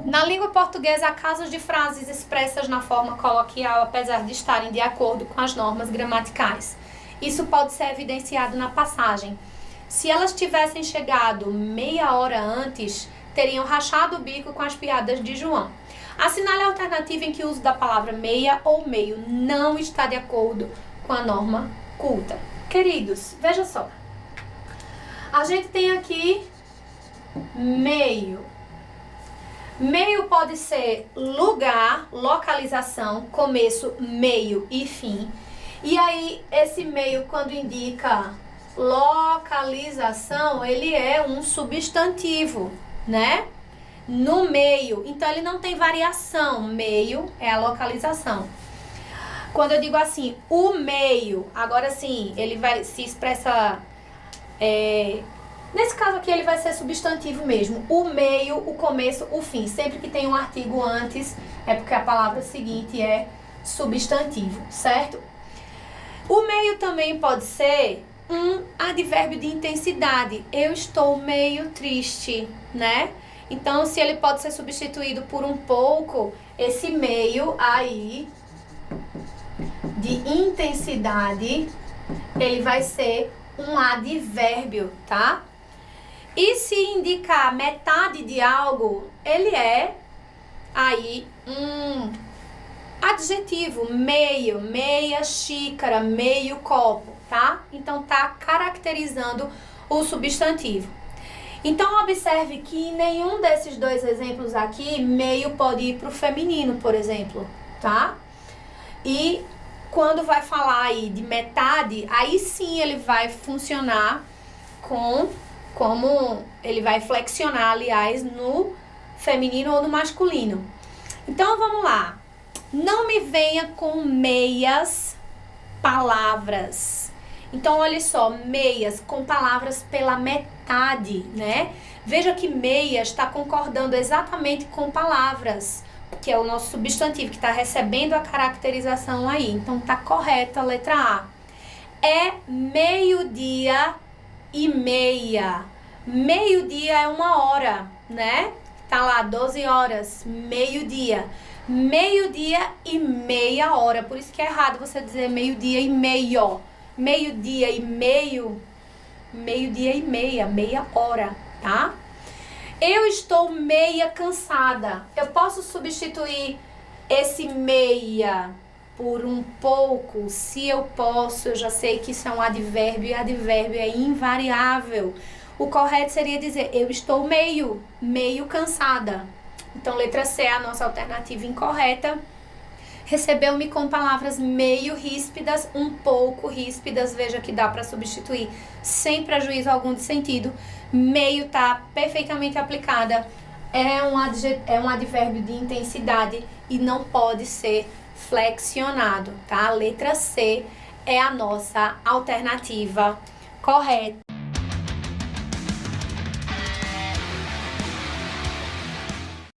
Na língua portuguesa, há casos de frases expressas na forma coloquial, apesar de estarem de acordo com as normas gramaticais. Isso pode ser evidenciado na passagem. Se elas tivessem chegado meia hora antes, teriam rachado o bico com as piadas de João. Assinale a alternativa em que o uso da palavra meia ou meio não está de acordo com a norma culta. Queridos, veja só. A gente tem aqui meio. Meio pode ser lugar, localização, começo, meio e fim. E aí, esse meio, quando indica localização, ele é um substantivo, né? No meio. Então, ele não tem variação. Meio é a localização. Quando eu digo assim, o meio, agora sim, ele vai se expressa... Nesse caso aqui ele vai ser substantivo mesmo. O meio, o começo, o fim. Sempre que tem um artigo antes, é porque a palavra seguinte é substantivo, certo? O meio também pode ser um advérbio de intensidade. Eu estou meio triste, né? Então, se ele pode ser substituído por um pouco, esse meio aí de intensidade, ele vai ser um advérbio, tá? E se indicar metade de algo, ele é aí um adjetivo, meio, meia xícara, meio copo, tá? Então, tá caracterizando o substantivo. Então, observe que em nenhum desses dois exemplos aqui, meio pode ir para o feminino, por exemplo, tá? E quando vai falar aí de metade, aí sim ele vai funcionar como ele vai flexionar, aliás, no feminino ou no masculino. Então, vamos lá. Não me venha com meias palavras. Então, olha só, meias com palavras pela metade, né? Veja que meias está concordando exatamente com palavras, que é o nosso substantivo, que está recebendo a caracterização aí. Então, está correta a letra A. É meio-dia e meia. Meio-dia é uma hora, né? Tá lá, 12 horas, meio-dia. Meio-dia e meia hora. Por isso que é errado você dizer meio-dia e meio. Meio-dia e meio, meio-dia e meia hora, tá? Eu estou meia cansada. Eu posso substituir esse meia por um pouco? Se eu posso, eu já sei que isso é um advérbio e advérbio é invariável. O correto seria dizer, eu estou meio cansada. Então, letra C é a nossa alternativa incorreta. Recebeu-me com palavras meio ríspidas, um pouco ríspidas. Veja que dá para substituir sem prejuízo algum de sentido. Meio tá perfeitamente aplicada. É um advérbio de intensidade e não pode ser flexionado, tá? A letra C é a nossa alternativa correta.